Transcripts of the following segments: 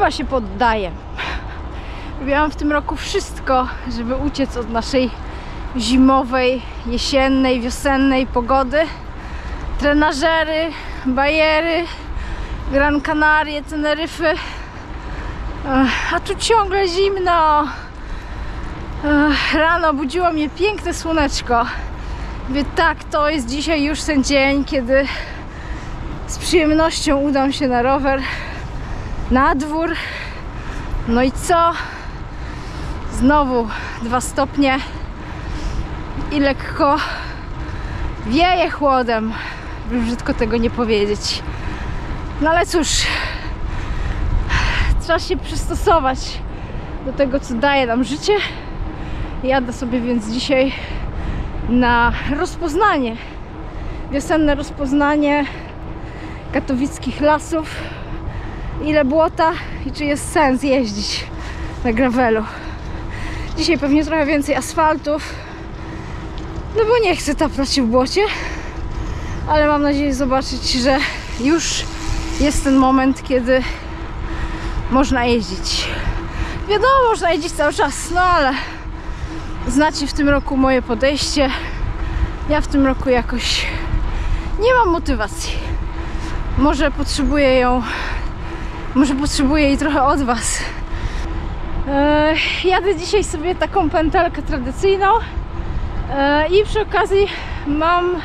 chyba się poddaję. Robiłam w tym roku wszystko, żeby uciec od naszej zimowej, jesiennej, wiosennej pogody. Trenażery, bajery, Gran Canarie, Teneryfy. A tu ciągle zimno. Rano budziło mnie piękne słoneczko. Mówię, tak, to jest dzisiaj już ten dzień, kiedy z przyjemnością udam się na rower, na dwór. No i co? Znowu 2 stopnie i lekko wieje chłodem, by brzydko tego nie powiedzieć. No ale cóż, trzeba się przystosować do tego, co daje nam życie. Jadę sobie więc dzisiaj na rozpoznanie, wiosenne rozpoznanie katowickich lasów. Ile błota i czy jest sens jeździć na gravelu. Dzisiaj pewnie trochę więcej asfaltów, no bo nie chcę taplać się w błocie, ale mam nadzieję zobaczyć, że już jest ten moment, kiedy można jeździć. Wiadomo, można jeździć cały czas, no ale znacie w tym roku moje podejście. Ja w tym roku jakoś nie mam motywacji. Może potrzebuję jej trochę od was. Jadę dzisiaj sobie taką pętelkę tradycyjną i przy okazji mam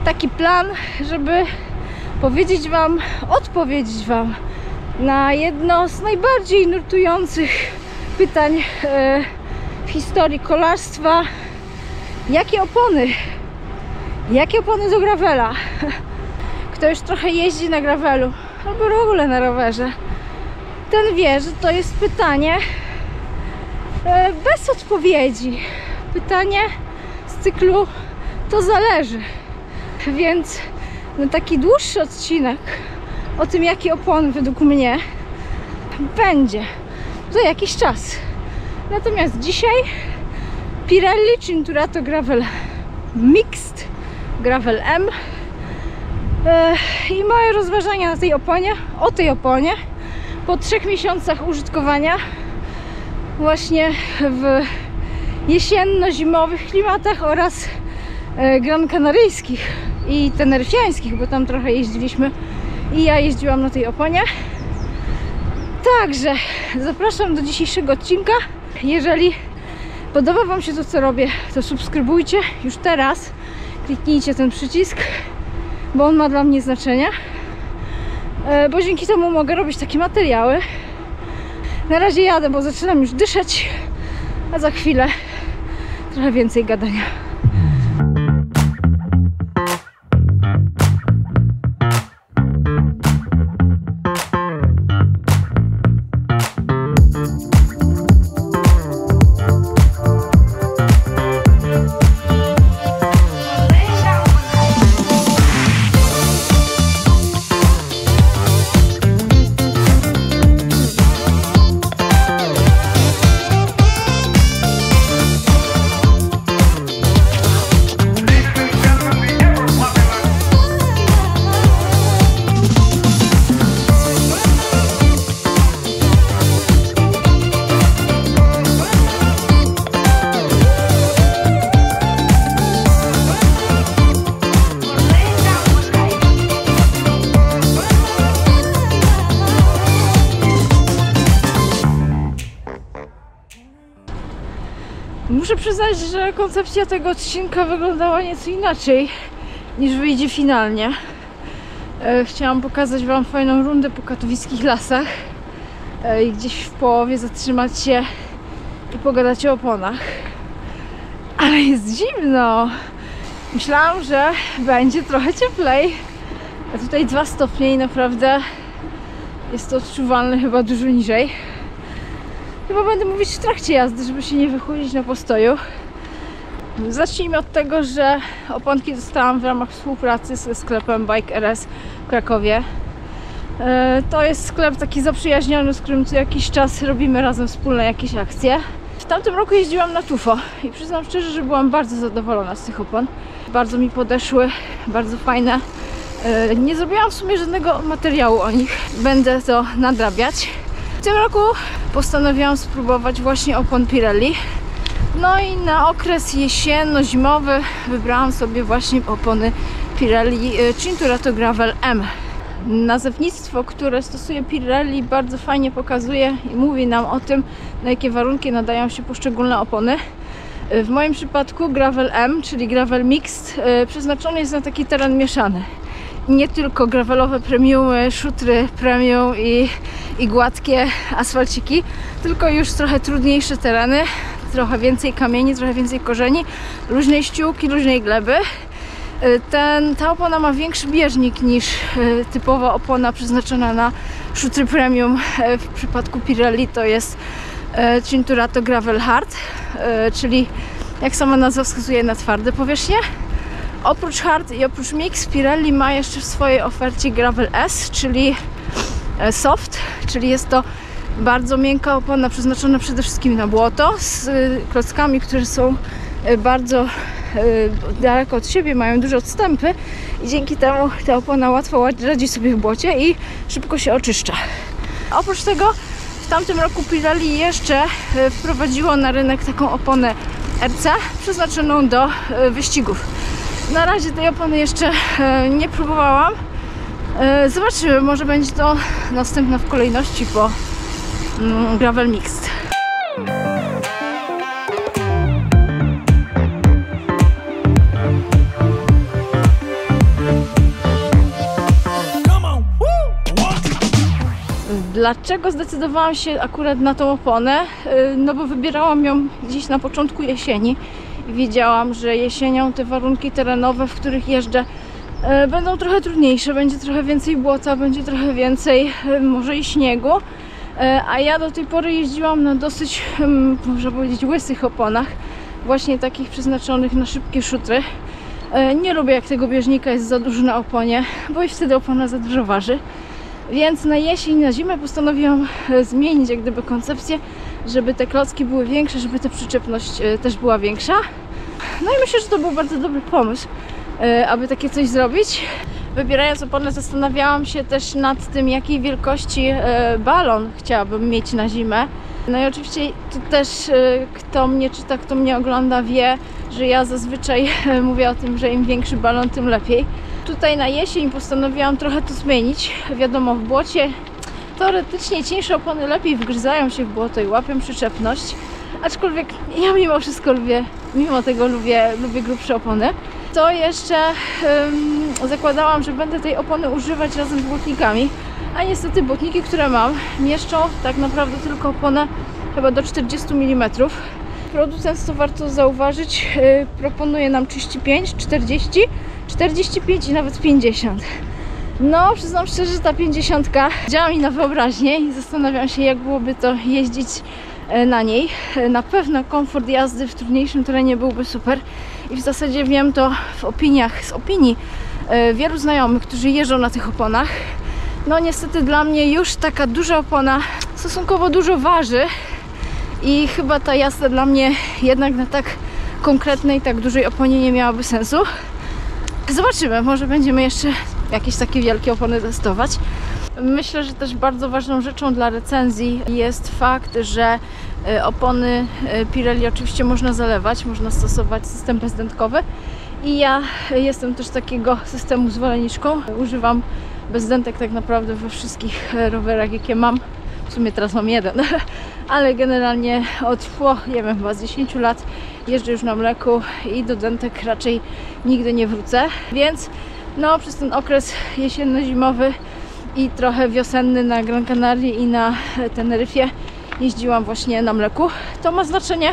taki plan, żeby odpowiedzieć wam na jedno z najbardziej nurtujących pytań w historii kolarstwa. Jakie opony do gravela? Kto już trochę jeździ na gravelu albo w ogóle na rowerze, ten wie, że to jest pytanie bez odpowiedzi. Pytanie z cyklu to zależy. Więc no, taki dłuższy odcinek o tym, jakie opony według mnie będzie za jakiś czas. Natomiast dzisiaj Pirelli Cinturato Gravel Mixed Gravel M i moje rozważania na o tej oponie po 3 miesiącach użytkowania właśnie w jesienno-zimowych klimatach oraz gran kanaryjskich i teneryfiańskich, bo tam trochę jeździliśmy i ja jeździłam na tej oponie. Także zapraszam do dzisiejszego odcinka. Jeżeli podoba wam się to, co robię, to subskrybujcie już teraz, kliknijcie ten przycisk, bo on ma dla mnie znaczenie, bo dzięki temu mogę robić takie materiały. Na razie jadę, bo zaczynam już dyszeć, a za chwilę trochę więcej gadania. Muszę przyznać, że koncepcja tego odcinka wyglądała nieco inaczej niż wyjdzie finalnie. Chciałam pokazać wam fajną rundę po katowickich lasach i gdzieś w połowie zatrzymać się i pogadać o oponach. Ale jest zimno! Myślałam, że będzie trochę cieplej, a tutaj 2 stopnie i naprawdę jest to odczuwalne chyba dużo niżej. Chyba będę mówić w trakcie jazdy, żeby się nie wychudzić na postoju. Zacznijmy od tego, że oponki dostałam w ramach współpracy ze sklepem Bike RS w Krakowie. To jest sklep taki zaprzyjaźniony, z którym co jakiś czas robimy razem wspólne jakieś akcje. W tamtym roku jeździłam na Tufo i przyznam szczerze, że byłam bardzo zadowolona z tych opon. Bardzo mi podeszły, bardzo fajne. Nie zrobiłam w sumie żadnego materiału o nich. Będę to nadrabiać. tym roku postanowiłam spróbować właśnie opon Pirelli. No i na okres jesienno-zimowy wybrałam sobie właśnie opony Pirelli Cinturato Gravel M. Nazewnictwo, które stosuje Pirelli, bardzo fajnie pokazuje i mówi nam o tym, na jakie warunki nadają się poszczególne opony. W moim przypadku Gravel M, czyli Gravel Mixed, przeznaczony jest na taki teren mieszany. Nie tylko gravelowe premiumy, szutry premium i gładkie asfalciki, tylko już trochę trudniejsze tereny, trochę więcej kamieni, trochę więcej korzeni, luźnej ściółki, luźnej gleby. Ta opona ma większy bieżnik niż typowa opona przeznaczona na szutry premium. W przypadku Pirelli to jest Cinturato Gravel Hard, czyli jak sama nazwa wskazuje, na twarde powierzchnie. Oprócz hard i oprócz mix, Pirelli ma jeszcze w swojej ofercie Gravel S, czyli soft, czyli jest to bardzo miękka opona przeznaczona przede wszystkim na błoto, z klockami, które są bardzo daleko od siebie, mają duże odstępy i dzięki temu ta opona łatwo radzi sobie w błocie i szybko się oczyszcza. Oprócz tego w tamtym roku Pirelli jeszcze wprowadziło na rynek taką oponę RC przeznaczoną do wyścigów. Na razie tej opony jeszcze nie próbowałam. Zobaczymy, może będzie to następna w kolejności po Gravel Mixed. Dlaczego zdecydowałam się akurat na tą oponę? No bo wybierałam ją gdzieś na początku jesieni i wiedziałam, że jesienią te warunki terenowe, w których jeżdżę, będą trochę trudniejsze, będzie trochę więcej błota, będzie trochę więcej może i śniegu, a ja do tej pory jeździłam na dosyć, można powiedzieć, łysych oponach, właśnie takich przeznaczonych na szybkie szutry. Nie lubię, jak tego bieżnika jest za dużo na oponie, bo i wtedy opona za dużo waży. Więc na jesień, na zimę postanowiłam zmienić jak gdyby koncepcję, żeby te klocki były większe, żeby ta przyczepność też była większa. No i myślę, że to był bardzo dobry pomysł, aby takie coś zrobić. Wybierając oponę, zastanawiałam się też nad tym, jakiej wielkości balon chciałabym mieć na zimę. No i oczywiście tu też kto mnie czyta, kto mnie ogląda, wie, że ja zazwyczaj mówię o tym, że im większy balon, tym lepiej. Tutaj na jesień postanowiłam trochę to zmienić. Wiadomo, w błocie teoretycznie cieńsze opony lepiej wgryzają się w błoto i łapią przyczepność. Aczkolwiek ja mimo wszystko mimo tego lubię grubsze opony. To jeszcze zakładałam, że będę tej opony używać razem z błotnikami. A niestety błotniki, które mam, mieszczą tak naprawdę tylko oponę chyba do 40 mm. Producent, to warto zauważyć, proponuje nam 35, 40, 45 i nawet 50. No, przyznam szczerze, że ta 50 działa mi na wyobraźnię i zastanawiam się, jak byłoby to jeździć na niej. Na pewno komfort jazdy w trudniejszym terenie byłby super i w zasadzie wiem to z opinii wielu znajomych, którzy jeżdżą na tych oponach. No niestety dla mnie już taka duża opona stosunkowo dużo waży i chyba ta jazda dla mnie jednak na tak konkretnej, tak dużej oponie nie miałaby sensu. Zobaczymy, może będziemy jeszcze jakieś takie wielkie opony testować. Myślę, że też bardzo ważną rzeczą dla recenzji jest fakt, że opony Pirelli oczywiście można zalewać, można stosować system bezdętkowy i ja jestem też takiego systemu zwolenniczką. Używam bezdętek tak naprawdę we wszystkich rowerach, jakie mam. W sumie teraz mam jeden, ale generalnie od, nie wiem, chyba z 10 lat jeżdżę już na mleku i do dętek raczej nigdy nie wrócę. Więc no, przez ten okres jesienno-zimowy i trochę wiosenny na Gran Canaria i na Teneryfie jeździłam właśnie na mleku. To ma znaczenie,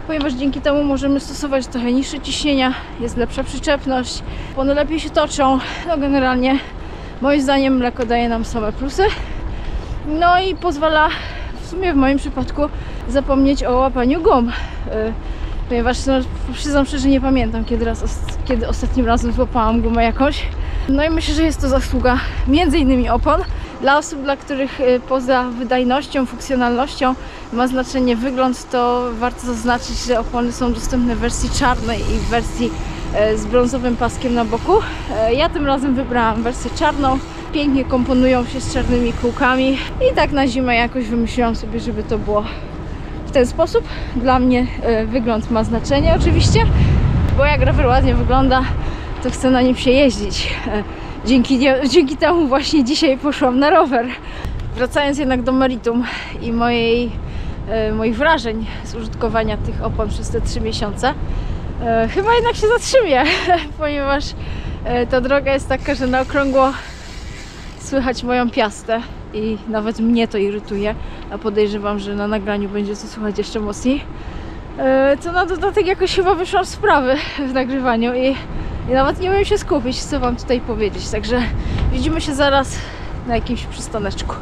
ponieważ dzięki temu możemy stosować trochę niższe ciśnienia, jest lepsza przyczepność, one lepiej się toczą. No generalnie moim zdaniem mleko daje nam same plusy. No i pozwala w sumie w moim przypadku zapomnieć o łapaniu gum. Ponieważ no, przyznam szczerze, nie pamiętam kiedy ostatnim razem złapałam gumę jakąś. No i myślę, że jest to zasługa między innymi opon. Dla osób, dla których poza wydajnością, funkcjonalnością ma znaczenie wygląd, to warto zaznaczyć, że opony są dostępne w wersji czarnej i w wersji z brązowym paskiem na boku. Ja tym razem wybrałam wersję czarną. pięknie komponują się z czarnymi kółkami i tak na zimę jakoś wymyśliłam sobie, żeby to było w ten sposób. Dla mnie wygląd ma znaczenie oczywiście, bo jak rower ładnie wygląda, to chcę na nim się jeździć. Dzięki temu właśnie dzisiaj poszłam na rower. Wracając jednak do meritum i moich wrażeń z użytkowania tych opon przez te 3 miesiące, chyba jednak się zatrzymię, ponieważ ta droga jest taka, że na okrągło słychać moją piastę i nawet mnie to irytuje, a podejrzewam, że na nagraniu będzie to słychać jeszcze mocniej. Co na dodatek jakoś chyba wyszłam z sprawy w nagrywaniu i nawet nie umiem się skupić, co wam tutaj powiedzieć, także widzimy się zaraz na jakimś przystaneczku.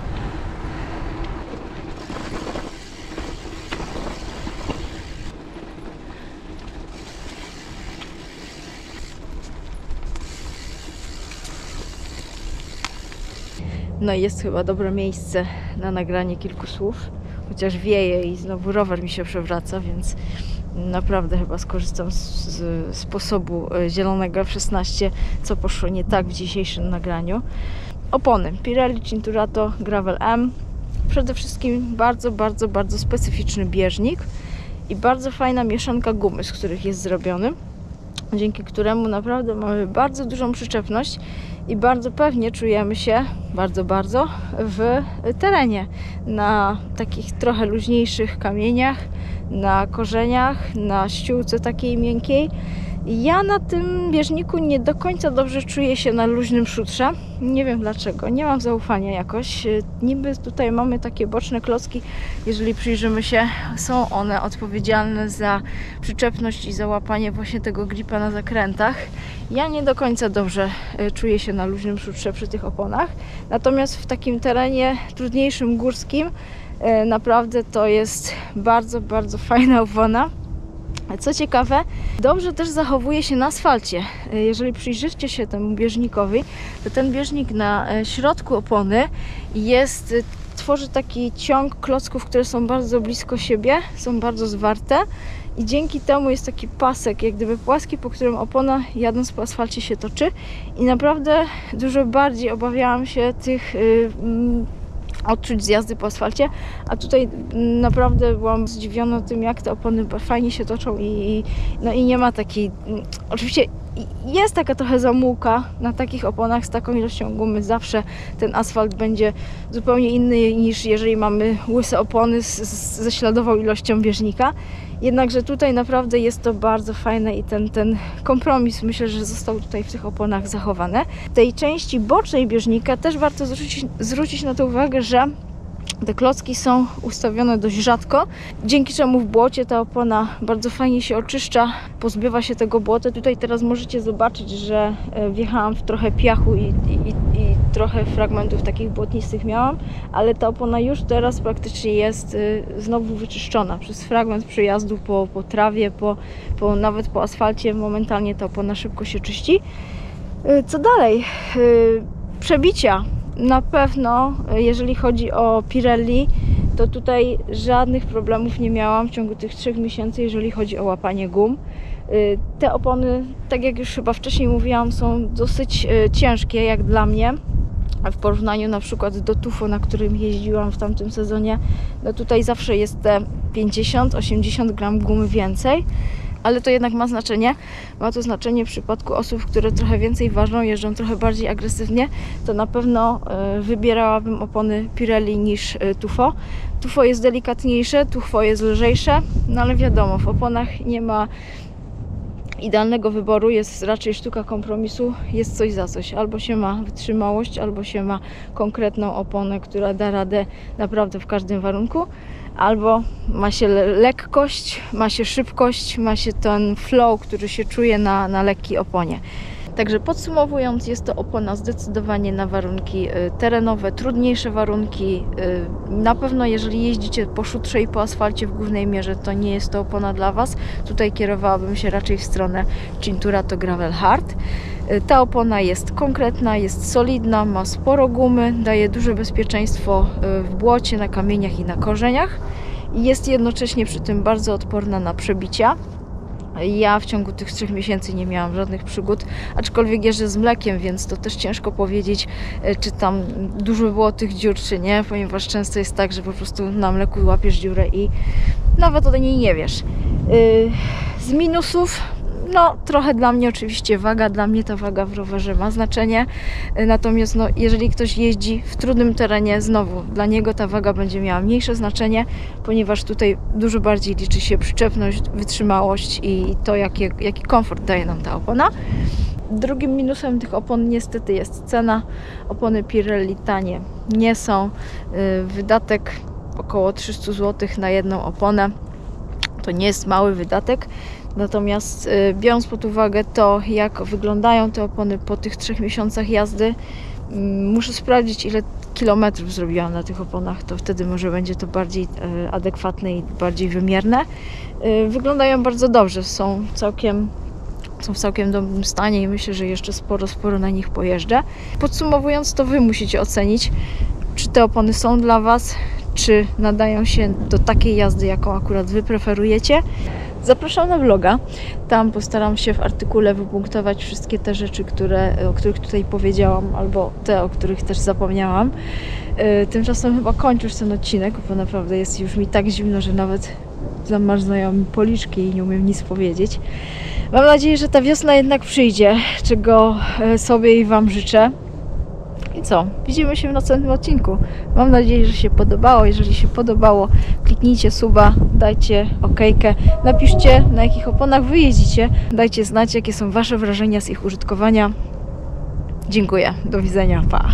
No i jest chyba dobre miejsce na nagranie kilku słów, chociaż wieje i znowu rower mi się przewraca, więc naprawdę chyba skorzystam z sposobu zielonego F16, co poszło nie tak w dzisiejszym nagraniu. Opony Pirelli Cinturato Gravel M. Przede wszystkim bardzo specyficzny bieżnik i bardzo fajna mieszanka gumy, z których jest zrobiony, dzięki któremu naprawdę mamy bardzo dużą przyczepność i bardzo pewnie czujemy się bardzo w terenie, na takich trochę luźniejszych kamieniach, na korzeniach, na ściółce takiej miękkiej. Ja na tym bieżniku nie do końca dobrze czuję się na luźnym szutrze. Nie wiem dlaczego, nie mam zaufania jakoś. Niby tutaj mamy takie boczne klocki, jeżeli przyjrzymy się, są one odpowiedzialne za przyczepność i za łapanie właśnie tego gripa na zakrętach. Ja nie do końca dobrze czuję się na luźnym szutrze przy tych oponach. Natomiast w takim terenie trudniejszym, górskim, naprawdę to jest bardzo fajna opona. Co ciekawe, dobrze też zachowuje się na asfalcie. Jeżeli przyjrzycie się temu bieżnikowi, to ten bieżnik na środku opony tworzy taki ciąg klocków, które są bardzo blisko siebie, są bardzo zwarte i dzięki temu jest taki pasek, jak gdyby płaski, po którym opona jadąc po asfalcie się toczy i naprawdę dużo bardziej obawiałam się tych odczuć z jazdy po asfalcie, a tutaj naprawdę byłam zdziwiona tym, jak te opony fajnie się toczą i nie ma takiej, oczywiście jest taka trochę zamułka na takich oponach z taką ilością gumy, zawsze ten asfalt będzie zupełnie inny niż jeżeli mamy łyse opony ze śladową ilością bieżnika. Jednakże tutaj naprawdę jest to bardzo fajne i ten kompromis myślę, że został tutaj w tych oponach zachowany. W tej części bocznej bieżnika też warto zwrócić na to uwagę, że te klocki są ustawione dość rzadko, dzięki czemu w błocie ta opona bardzo fajnie się oczyszcza, pozbywa się tego błota. Tutaj teraz możecie zobaczyć, że wjechałam w trochę piachu i trochę fragmentów takich błotnistych miałam, ale ta opona już teraz praktycznie jest znowu wyczyszczona przez fragment przejazdu po trawie, nawet po asfalcie. Momentalnie ta opona szybko się czyści. Co dalej? Przebicia. Na pewno, jeżeli chodzi o Pirelli, to tutaj żadnych problemów nie miałam w ciągu tych 3 miesięcy, jeżeli chodzi o łapanie gum. Te opony, tak jak już chyba wcześniej mówiłam, są dosyć ciężkie jak dla mnie. W porównaniu na przykład do Tufo, na którym jeździłam w tamtym sezonie, no tutaj zawsze jest te 50-80 gram gumy więcej. Ale to jednak ma znaczenie. Ma to znaczenie w przypadku osób, które trochę więcej ważą, jeżdżą trochę bardziej agresywnie, to na pewno wybierałabym opony Pirelli niż Tufo. Tufo jest delikatniejsze, Tufo jest lżejsze, no ale wiadomo, w oponach nie ma idealnego wyboru, jest raczej sztuka kompromisu, jest coś za coś. Albo się ma wytrzymałość, albo się ma konkretną oponę, która da radę naprawdę w każdym warunku. Albo ma się lekkość, ma się szybkość, ma się ten flow, który się czuje na lekkiej oponie. Także podsumowując, jest to opona zdecydowanie na warunki terenowe, trudniejsze warunki. Na pewno jeżeli jeździcie po szutrze i po asfalcie w głównej mierze, to nie jest to opona dla Was. Tutaj kierowałabym się raczej w stronę Cinturato Gravel Hard. Ta opona jest konkretna, jest solidna, ma sporo gumy, daje duże bezpieczeństwo w błocie, na kamieniach i na korzeniach. Jest jednocześnie przy tym bardzo odporna na przebicia. Ja w ciągu tych 3 miesięcy nie miałam żadnych przygód, aczkolwiek jeżdżę z mlekiem, więc to też ciężko powiedzieć, czy tam dużo było tych dziur, czy nie, ponieważ często jest tak, że po prostu na mleku łapiesz dziurę i nawet o niej nie wiesz. Z minusów, no trochę dla mnie oczywiście waga, dla mnie ta waga w rowerze ma znaczenie, natomiast no, jeżeli ktoś jeździ w trudnym terenie, znowu dla niego ta waga będzie miała mniejsze znaczenie, ponieważ tutaj dużo bardziej liczy się przyczepność, wytrzymałość i to jaki komfort daje nam ta opona. Drugim minusem tych opon niestety jest cena. Opony Pirelli tanie nie są. Wydatek około 300 zł na jedną oponę. To nie jest mały wydatek. Natomiast biorąc pod uwagę to, jak wyglądają te opony po tych 3 miesiącach jazdy, muszę sprawdzić, ile kilometrów zrobiłam na tych oponach, to wtedy może będzie to bardziej adekwatne i bardziej wymierne. Wyglądają bardzo dobrze, są w całkiem dobrym stanie i myślę, że jeszcze sporo na nich pojeżdżę. Podsumowując, to Wy musicie ocenić, czy te opony są dla Was, czy nadają się do takiej jazdy, jaką akurat Wy preferujecie. Zapraszam na vloga. Tam postaram się w artykule wypunktować wszystkie te rzeczy, o których tutaj powiedziałam, albo te, o których też zapomniałam. Tymczasem chyba kończę już ten odcinek, bo naprawdę jest już mi tak zimno, że nawet zamarzają mi policzki i nie umiem nic powiedzieć. Mam nadzieję, że ta wiosna jednak przyjdzie, czego sobie i Wam życzę. I co? Widzimy się w następnym odcinku. Mam nadzieję, że się podobało. Jeżeli się podobało, kliknijcie suba, dajcie okejkę, napiszcie, na jakich oponach Wy jeździcie. Dajcie znać, jakie są Wasze wrażenia z ich użytkowania. Dziękuję. Do widzenia. Pa!